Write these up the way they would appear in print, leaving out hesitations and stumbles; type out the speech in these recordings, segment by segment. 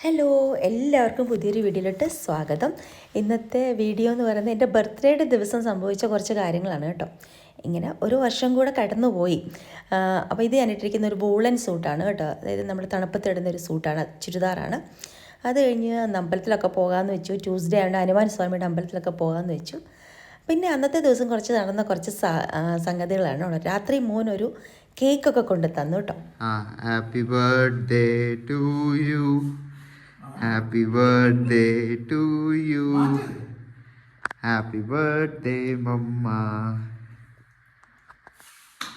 Hello, എല്ലാവർക്കും പുതിയൊരു വീഡിയോയിലോട്ട് സ്വാഗതം. ഇന്നത്തെ വീഡിയോ എന്ന് പറയുന്നത് എൻ്റെ ബർത്ത്ഡേയുടെ ദിവസം സംഭവിച്ച കുറച്ച് കാര്യങ്ങളാണ് കേട്ടോ. ഇങ്ങനെ ഒരു വർഷം കൂടെ കടന്നുപോയി. അപ്പോൾ ഇത് ഞാനിട്ടിരിക്കുന്ന ഒരു വൂളൻ സൂട്ടാണ് കേട്ടോ. അതായത് നമ്മൾ തണുപ്പത്തിടുന്ന ഒരു സൂട്ടാണ്, ചുരിദാറാണ്. അത് കഴിഞ്ഞ് അമ്പലത്തിലൊക്കെ പോകാമെന്ന് വെച്ചു. ട്യൂസ്ഡേ ആണ്, ഹനുമാൻ സ്വാമിയുടെ അമ്പലത്തിലൊക്കെ പോകാമെന്ന് വെച്ചു. പിന്നെ അന്നത്തെ ദിവസം കുറച്ച് നടന്ന കുറച്ച് സംഗതികളാണ് കേട്ടോ. രാത്രി മോനൊരു കേക്കൊക്കെ കൊണ്ട് തന്നു കേട്ടോ. Happy birthday to you, happy birthday to you, happy birthday mamma,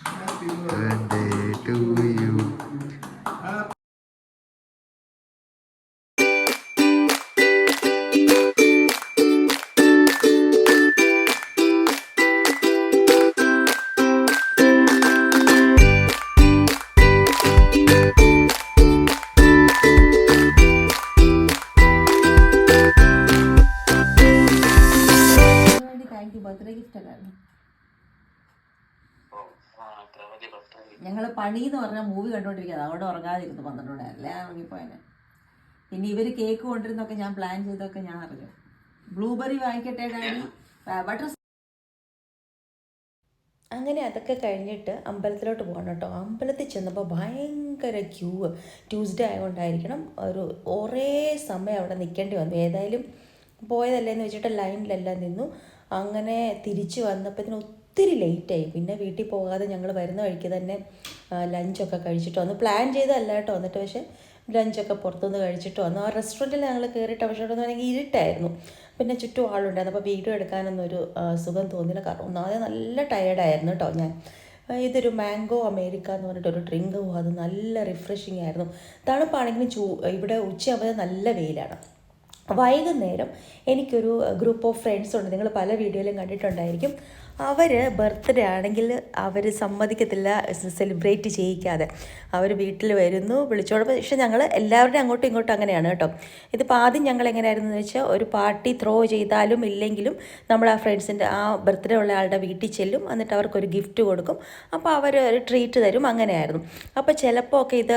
happy birthday to you. ഞങ്ങൾ പണി എന്ന് പറഞ്ഞാൽ മൂവി കണ്ടുകൊണ്ടിരിക്കുന്നത്, അവിടെ ഉറങ്ങാതിരുന്നു 12 അല്ലേ ഇറങ്ങിപ്പോയനെ. പിന്നെ ഇവർ കേക്ക് കൊണ്ടിരുന്നൊക്കെ ഞാൻ പ്ലാൻ ചെയ്തൊക്കെ ഞാൻ അറിഞ്ഞു. ബ്ലൂബെറി വാങ്ങിക്കട്ടെ ഡാഡി, ബട്ടർ. അങ്ങനെ അതൊക്കെ കഴിഞ്ഞിട്ട് അമ്പലത്തിലോട്ട് പോകണം കേട്ടോ. അമ്പലത്തിൽ ചെന്നപ്പോൾ ഭയങ്കര ക്യൂ. ട്യൂസ്ഡേ ആയതുകൊണ്ടായിരിക്കണം, ഒരു ഒരേ സമയം അവിടെ നിൽക്കേണ്ടി വന്നു. ഏതായാലും പോയതല്ലേന്ന് വെച്ചിട്ട് ലൈനിലെല്ലാം നിന്നു. അങ്ങനെ തിരിച്ച് വന്നപ്പോഴത്തേന് ഒത്തിരി ലേറ്റായി. പിന്നെ വീട്ടിൽ പോകാതെ ഞങ്ങൾ വരുന്ന വഴിക്ക് തന്നെ ലഞ്ചൊക്കെ കഴിച്ചിട്ട് വന്നു. പ്ലാൻ ചെയ്തതല്ല കേട്ടോ. എന്നിട്ട് പക്ഷേ ലഞ്ചൊക്കെ പുറത്തുനിന്ന് കഴിച്ചിട്ട് വന്നു. ആ റെസ്റ്റോറൻറ്റിൽ ഞങ്ങൾ കയറിയിട്ട് പക്ഷേ അവിടെ നിന്ന് ഇരുട്ടായിരുന്നു. പിന്നെ ചുറ്റും ആളുണ്ടായിരുന്നു. അപ്പോൾ വീഡിയോ എടുക്കാനൊന്നും ഒരു സുഖം തോന്നിയില്ല. കാരണം ഒന്നാമത് നല്ല ടയേർഡായിരുന്നു കേട്ടോ ഞാൻ. ഇതൊരു മാംഗോ അമേരിക്ക എന്ന് പറഞ്ഞിട്ടൊരു ഡ്രിങ്ക്. അത് നല്ല റിഫ്രഷിങ് ആയിരുന്നു. തണുപ്പാണെങ്കിലും ഇവിടെ ഉച്ചയാകുമ്പോൾ നല്ല വെയിലാണ്. വൈകുന്നേരം എനിക്കൊരു ഗ്രൂപ്പ് ഓഫ് ഫ്രണ്ട്സ് ഉണ്ട്, നിങ്ങൾ പല വീഡിയോയിലും കണ്ടിട്ടുണ്ടായിരിക്കും. അവർ ബർത്ത്ഡേ ആണെങ്കിൽ അവർ സമ്മതിക്കത്തില്ല സെലിബ്രേറ്റ് ചെയ്യിക്കാതെ. അവർ വീട്ടിൽ വരുന്നു, വിളിച്ചോളും. പക്ഷേ ഞങ്ങൾ എല്ലാവരുടെയും അങ്ങോട്ടും ഇങ്ങോട്ടും അങ്ങനെയാണ് കേട്ടോ. ഇതിപ്പോൾ ആദ്യം ഞങ്ങൾ എങ്ങനെയായിരുന്നു എന്ന് വെച്ചാൽ, ഒരു പാർട്ടി ത്രോ ചെയ്താലും ഇല്ലെങ്കിലും നമ്മൾ ആ ഫ്രണ്ട്സിൻ്റെ ആ ബർത്ത്ഡേ ഉള്ള ആളുടെ വീട്ടിൽ ചെല്ലും, എന്നിട്ട് അവർക്കൊരു ഗിഫ്റ്റ് കൊടുക്കും. അപ്പോൾ അവർ ഒരു ട്രീറ്റ് തരും. അങ്ങനെയായിരുന്നു. അപ്പോൾ ചിലപ്പോൾ ഒക്കെ ഇത്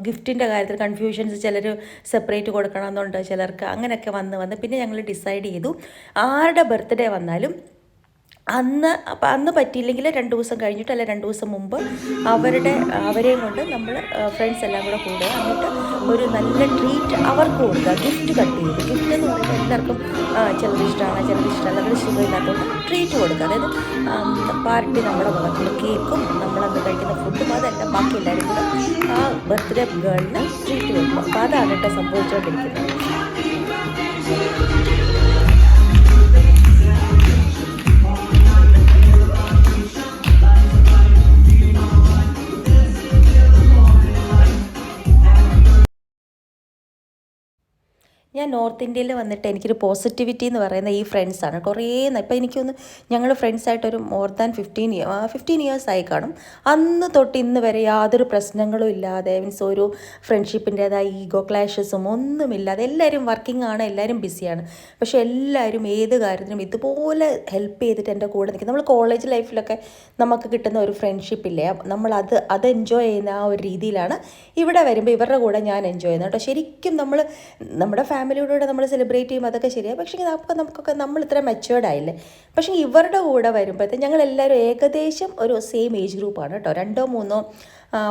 ഗിഫ്റ്റിൻ്റെ കാര്യത്തിൽ കൺഫ്യൂഷൻസ്, ചിലർ സെപ്പറേറ്റ് കൊടുക്കണമെന്നുണ്ട്, ചിലർക്ക് അങ്ങനെയൊക്കെ വന്ന് പിന്നെ ഞങ്ങൾ ഡിസൈഡ് ചെയ്തു ആരുടെ ബർത്ത്ഡേ വന്നാലും അന്ന് പറ്റിയില്ലെങ്കിൽ 2 ദിവസം കഴിഞ്ഞിട്ട്, അല്ല 2 ദിവസം മുമ്പ് അവരെയും കൊണ്ട് നമ്മൾ ഫ്രണ്ട്സ് എല്ലാം കൂടെ കൂടുക. എന്നിട്ട് ഒരു നല്ല ട്രീറ്റ് അവർക്ക് കൊടുക്കുക. ഗിഫ്റ്റ് കട്ട് ചെയ്ത്, ഗിഫ്റ്റ് എന്ന് പറയുമ്പോൾ എല്ലാവർക്കും ചിലത് ഇഷ്ടമാണ്, ചിലത് ഇഷ്ടമല്ല, അത് സുഖമില്ലാത്തതുകൊണ്ട് ട്രീറ്റ് കൊടുക്കുക. അതായത് പാർട്ടി നമ്മുടെ ഭാഗത്തുള്ള കേക്കും നമ്മളന്ന് കഴിക്കുന്ന ഫുഡും അതെല്ലാം ബാക്കി എല്ലാവരും കൂടെ ആ ബർത്ത്ഡേ ഗേളിന് ട്രീറ്റ് കൊടുക്കുക. അപ്പോൾ അതാണ് കേട്ടോ സംഭവിച്ചുകൊണ്ടിരിക്കുന്നത്. ഞാൻ നോർത്ത് ഇന്ത്യയിൽ വന്നിട്ട് എനിക്കൊരു പോസിറ്റിവിറ്റി എന്ന് പറയുന്ന ഈ ഫ്രണ്ട്സാണ്. ഇപ്പോൾ എനിക്കൊന്ന് ഞങ്ങൾ ഫ്രണ്ട്സായിട്ടൊരു മോർ ദാൻ 15 ഇയേഴ്സ് ആയി കാണും. അന്ന് തൊട്ട് ഇന്ന് വരെ യാതൊരു പ്രശ്നങ്ങളും ഇല്ലാതെ, മീൻസ് ഒരു ഫ്രണ്ട്ഷിപ്പിൻ്റേതായ ഈഗോ ക്ലാഷസും ഒന്നുമില്ലാതെ എല്ലാവരും വർക്കിംഗ് ആണ്, എല്ലാവരും ബിസിയാണ്. പക്ഷേ എല്ലാവരും ഏത് കാര്യത്തിനും ഇതുപോലെ ഹെൽപ്പ് ചെയ്തിട്ട് എൻ്റെ കൂടെ നിൽക്കും. നമ്മൾ കോളേജ് ലൈഫിലൊക്കെ നമുക്ക് കിട്ടുന്ന ഒരു ഫ്രണ്ട്ഷിപ്പില്ലേ, അത് എൻജോയ് ചെയ്യുന്ന ആ ഒരു രീതിയിലാണ് ഇവിടെ വരുമ്പോൾ ഇവരുടെ കൂടെ ഞാൻ എൻജോയ് ചെയ്യുന്നത് കേട്ടോ. ശരിക്കും നമ്മുടെ ഫാമിലിയോടുകൂടെ നമ്മൾ സെലിബ്രേറ്റ് ചെയ്യുമ്പോൾ അതൊക്കെ ശരിയാണ്. പക്ഷേ നമുക്കൊക്കെ നമ്മൾ ഇത്ര മെച്ചുവേർഡ് ആയില്ലേ. പക്ഷേ ഇവരുടെ കൂടെ വരുമ്പോഴത്തേക്ക് ഞങ്ങളെല്ലാവരും ഏകദേശം ഒരു സെയിം ഏജ് ഗ്രൂപ്പാണ് കേട്ടോ. 2-3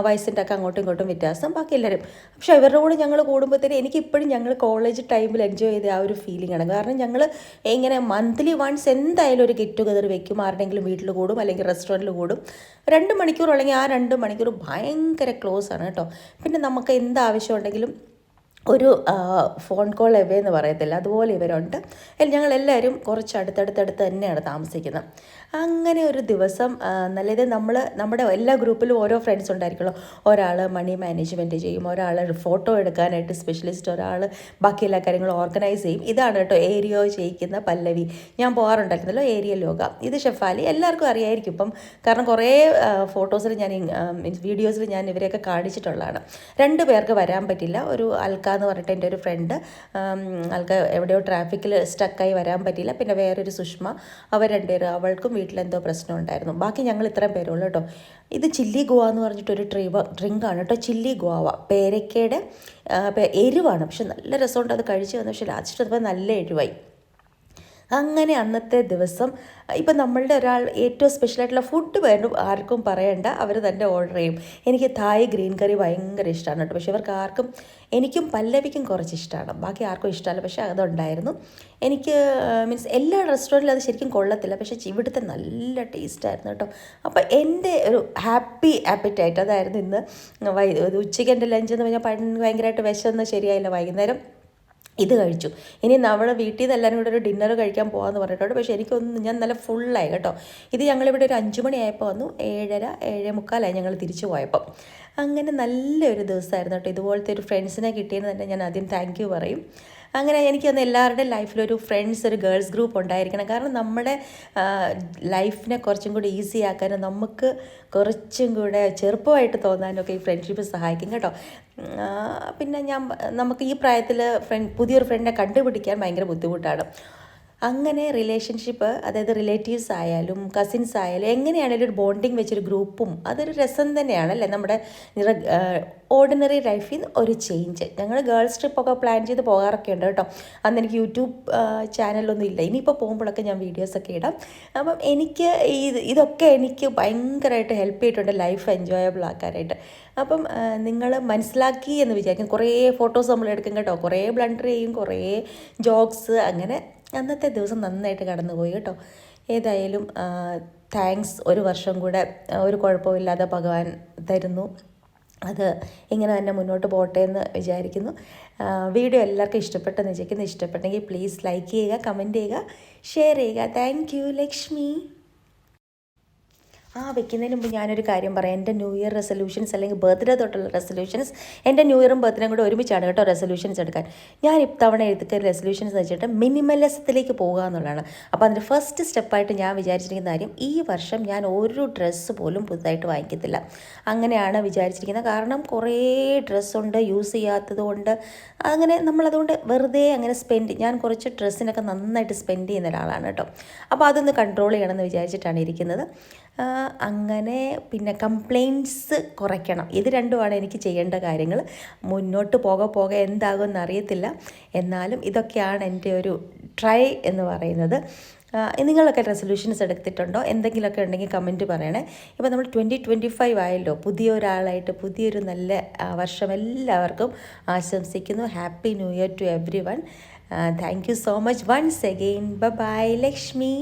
വയസ്സിൻ്റെ ഒക്കെ അങ്ങോട്ടും ഇങ്ങോട്ടും വ്യത്യാസം, ബാക്കി എല്ലാവരും. പക്ഷേ ഇവരുടെ കൂടെ ഞങ്ങൾ കൂടുമ്പോഴത്തേന് എനിക്കിപ്പോഴും ഞങ്ങൾ കോളേജ് ടൈമിൽ എൻജോയ് ചെയ്ത ആ ഒരു ഫീലിംഗ് ആണ്. കാരണം ഞങ്ങൾ ഇങ്ങനെ മന്ത്ലി വൺസ് എന്തായാലും ഒരു ഗെറ്റ് ടുഗദർ വെക്കും. ആരുടെയെങ്കിലും വീട്ടിൽ കൂടും, അല്ലെങ്കിൽ റെസ്റ്റോറൻറ്റിൽ കൂടും. 2 മണിക്കൂർ അല്ലെങ്കിൽ ആ 2 മണിക്കൂർ ഭയങ്കര ക്ലോസ് ആണ് കേട്ടോ. പിന്നെ നമുക്ക് എന്താവശ്യം ഉണ്ടെങ്കിലും ഒരു ഫോൺ കോൾ എവേ എന്ന് പറയത്തില്ല, അതുപോലെ ഇവരുണ്ട്. ഞങ്ങളെല്ലാവരും കുറച്ച് അടുത്തടുത്തടുത്ത് തന്നെയാണ് താമസിക്കുന്നത്. അങ്ങനെ ഒരു ദിവസം നല്ലത് നമ്മുടെ എല്ലാ ഗ്രൂപ്പിലും ഓരോ ഫ്രണ്ട്സ് ഉണ്ടായിരിക്കുമല്ലോ. ഒരാൾ മണി മാനേജ്മെൻറ്റ് ചെയ്യും, ഒരാൾ ഫോട്ടോ എടുക്കാനായിട്ട് സ്പെഷ്യലിസ്റ്റ്, ഒരാൾ ബാക്കി എല്ലാ കാര്യങ്ങളും ഓർഗനൈസ് ചെയ്യും. ഇതാണ് കേട്ടോ ഏരിയോ ചെയ്യിക്കുന്ന പല്ലവി. ഞാൻ പോകാറുണ്ടായിരുന്നല്ലോ ഏരിയ ലോക. ഇത് ഷെഫാലി, എല്ലാവർക്കും അറിയായിരിക്കും ഇപ്പം, കാരണം കുറേ ഫോട്ടോസിൽ വീഡിയോസിൽ ഞാൻ ഇവരെയൊക്കെ കാണിച്ചിട്ടുള്ളതാണ്. 2 പേർക്ക് വരാൻ പറ്റില്ല. ഒരു ആൾക്കാർ എന്ന് പറഞ്ഞിട്ട് എൻ്റെ ഒരു ഫ്രണ്ട്, ആൾക്ക് എവിടെയോ ട്രാഫിക്കിൽ സ്റ്റക്കായി വരാൻ പറ്റിയില്ല. പിന്നെ വേറൊരു സുഷ്മ, അവർ രണ്ടുപേരും, അവൾക്കും വീട്ടിലെന്തോ പ്രശ്നം ഉണ്ടായിരുന്നു. ബാക്കി ഞങ്ങൾ ഇത്രയും പേരുള്ളൂ കേട്ടോ. ഇത് ചില്ലി ഗോവ എന്ന് പറഞ്ഞിട്ടൊരു ഡ്രിങ്കാണ് കേട്ടോ. ചില്ലി ഗോവ പേരക്കയുടെ എരിവാണ്, പക്ഷെ നല്ല രസമുണ്ട്. അത് കഴിച്ച് വന്നു, പക്ഷെ ലാസ്റ്റ് അത് നല്ല എരിവായി. അങ്ങനെ അന്നത്തെ ദിവസം ഇപ്പം നമ്മളുടെ ഒരാൾ ഏറ്റവും സ്പെഷ്യലായിട്ടുള്ള ഫുഡ് വേണം ആർക്കും പറയണ്ട, അവർ തന്നെ ഓർഡർ ചെയ്യും. എനിക്ക് തായ് ഗ്രീൻ കറി ഭയങ്കര ഇഷ്ടമാണ് കേട്ടോ. പക്ഷെ ഇവർക്ക് ആർക്കും, എനിക്കും പല്ലവിക്കും കുറച്ച് ഇഷ്ടമാണ്, ബാക്കി ആർക്കും ഇഷ്ടമല്ല. പക്ഷേ അതുണ്ടായിരുന്നു. എനിക്ക് മീൻസ് എല്ലാ റെസ്റ്റോറൻറ്റിലും അത് ശരിക്കും കൊള്ളത്തില്ല, പക്ഷേ ഇവിടുത്തെ നല്ല ടേസ്റ്റായിരുന്നു കേട്ടോ. അപ്പോൾ എൻ്റെ ഒരു ഹാപ്പി ആപ്പിറ്റൈറ്റ് അതായിരുന്നു ഇന്ന്. ഉച്ചയ്ക്ക് എൻ്റെ ലഞ്ച് എന്ന് പറഞ്ഞാൽ ഭയങ്കരമായിട്ട് വിശന്ന് ശരിയായില്ല. വൈകുന്നേരം ഇത് കഴിച്ചു. ഇനി നമ്മുടെ വീട്ടിൽ നിന്ന് എല്ലാവരും കൂടെ ഒരു ഡിന്നർ കഴിക്കാൻ പോകാമെന്ന് പറഞ്ഞിട്ടുണ്ട്. പക്ഷേ ഞാൻ നല്ല ഫുള്ളായി കേട്ടോ. ഇത് ഞങ്ങളിവിടെ ഒരു 5 മണിയായപ്പോൾ വന്നു, 7:30 7:45 ഞങ്ങൾ തിരിച്ചു പോയപ്പോൾ. അങ്ങനെ നല്ലൊരു ദിവസമായിരുന്നു കേട്ടോ. ഇതുപോലത്തെ ഒരു ഫ്രണ്ട്സിനെ കിട്ടിയെന്ന് തന്നെ ഞാൻ ആദ്യം താങ്ക് യു പറയും. അങ്ങനെ എനിക്ക് തോന്നുന്നു എല്ലാവരുടെയും ലൈഫിലൊരു ഫ്രണ്ട്സ്, ഒരു ഗേൾസ് ഗ്രൂപ്പ് ഉണ്ടായിരിക്കണം. കാരണം നമ്മുടെ ലൈഫിനെ കുറച്ചും കൂടി ഈസി ആക്കാനും നമുക്ക് കുറച്ചും കൂടെ ചെറുപ്പമായിട്ട് തോന്നാനൊക്കെ ഈ ഫ്രണ്ട്ഷിപ്പ് സഹായിക്കും കേട്ടോ. പിന്നെ നമുക്ക് ഈ പ്രായത്തിൽ പുതിയൊരു ഫ്രണ്ടിനെ കണ്ടുപിടിക്കാൻ ഭയങ്കര ബുദ്ധിമുട്ടാണ്. അങ്ങനെ റിലേഷൻഷിപ്പ്, അതായത് റിലേറ്റീവ്സ് ആയാലും കസിൻസ് ആയാലും എങ്ങനെയാണെങ്കിലും ഒരു ബോണ്ടിങ് വെച്ചൊരു ഗ്രൂപ്പും അതൊരു രസം തന്നെയാണല്ലേ. നമ്മുടെ ഓർഡിനറി ലൈഫിൽ നിന്ന് ഒരു ചേഞ്ച്. ഞങ്ങൾ ഗേൾസ് ട്രിപ്പൊക്കെ പ്ലാൻ ചെയ്ത് പോകാറൊക്കെ ഉണ്ട് കേട്ടോ. അന്ന് എനിക്ക് യൂട്യൂബ് ചാനലൊന്നും ഇല്ല. ഇനിയിപ്പോൾ പോകുമ്പോഴൊക്കെ ഞാൻ വീഡിയോസൊക്കെ ഇടാം. അപ്പം ഇതൊക്കെ എനിക്ക് ഭയങ്കരമായിട്ട് ഹെൽപ്പ് ചെയ്തിട്ടുണ്ട് ലൈഫ് എൻജോയബിൾ ആക്കാനായിട്ട്. അപ്പം നിങ്ങൾ മനസ്സിലാക്കി എന്ന് വിചാരിക്കും. കുറേ ഫോട്ടോസ് നമ്മൾ എടുക്കും കേട്ടോ, കുറേ ബ്ലണ്ടർ ചെയ്യും, കുറേ ജോക്സ്. അങ്ങനെ അന്നത്തെ ദിവസം നന്നായിട്ട് കടന്നുപോയി കേട്ടോ. ഏതായാലും താങ്ക്സ്. ഒരു വർഷം കൂടെ ഒരു കുഴപ്പമില്ലാതെ ഭഗവാൻ തരുന്നു. അത് ഇങ്ങനെ തന്നെ മുന്നോട്ട് പോട്ടെ എന്ന് വിചാരിക്കുന്നു. വീഡിയോ എല്ലാവർക്കും ഇഷ്ടപ്പെട്ടെന്ന് വിചാരിക്കുന്നു. ഇഷ്ടപ്പെട്ടെങ്കിൽ പ്ലീസ് ലൈക്ക് ചെയ്യുക, കമൻറ്റ് ചെയ്യുക, ഷെയർ ചെയ്യുക. Thank you Lakshmi. വെക്കുന്നതിന് മുമ്പ് ഞാനൊരു കാര്യം പറയാം. എൻ്റെ ന്യൂ ഇയർ റെസൊല്യൂഷൻസ് അല്ലെങ്കിൽ ബർത്ത്ഡേ തൊട്ടുള്ള റെസൊല്യൂഷൻസ്, എൻ്റെ ന്യൂ ഇയറും ബർത്ത്ഡേയും കൂടെ ഒരുമിച്ചാണ് കേട്ടോ റെസൊല്യൂഷൻസ് എടുക്കാൻ. ഞാൻ ഇത്തവണ എടുത്ത റെസൊല്യൂഷൻസ് വെച്ചിട്ട് മിനിമലിസത്തിലേക്ക് പോകുക എന്നുള്ളതാണ്. അപ്പോൾ അതിൻ്റെ ഫസ്റ്റ് സ്റ്റെപ്പായിട്ട് ഞാൻ വിചാരിച്ചിരിക്കുന്ന കാര്യം, ഈ വർഷം ഞാൻ ഒരു ഡ്രസ്സ് പോലും പുതുതായിട്ട് വാങ്ങിക്കത്തില്ല. അങ്ങനെയാണ് വിചാരിച്ചിരിക്കുന്നത്. കാരണം കുറേ ഡ്രസ്സുണ്ട് യൂസ് ചെയ്യാത്തത് കൊണ്ട്. അങ്ങനെ നമ്മളതുകൊണ്ട് വെറുതെ അങ്ങനെ ഞാൻ കുറച്ച് ഡ്രസ്സിനൊക്കെ നന്നായിട്ട് സ്പെൻഡ് ചെയ്യുന്ന ഒരാളാണ് കേട്ടോ. അപ്പോൾ അതൊന്ന് കൺട്രോൾ ചെയ്യണമെന്ന് വിചാരിച്ചിട്ടാണ് ഇരിക്കുന്നത്. അങ്ങനെ പിന്നെ കംപ്ലയിൻറ്റ്സ് കുറയ്ക്കണം. ഇത് രണ്ടുമാണ് എനിക്ക് ചെയ്യേണ്ട കാര്യങ്ങൾ. മുന്നോട്ട് പോകെ എന്താകുമെന്ന് അറിയത്തില്ല. എന്നാലും ഇതൊക്കെയാണ് എൻ്റെ ഒരു ട്രൈ എന്ന് പറയുന്നത്. നിങ്ങളൊക്കെ റെസൊല്യൂഷൻസ് എടുത്തിട്ടുണ്ടോ? എന്തെങ്കിലുമൊക്കെ ഉണ്ടെങ്കിൽ കമൻറ്റ് പറയണേ. ഇപ്പോൾ നമ്മൾ 2025 ആയല്ലോ. പുതിയൊരാളായിട്ട് പുതിയൊരു നല്ല വർഷം എല്ലാവർക്കും ആശംസിക്കുന്നു. Happy new year to everyone. Thank you so much once again. Bye Lakshmi.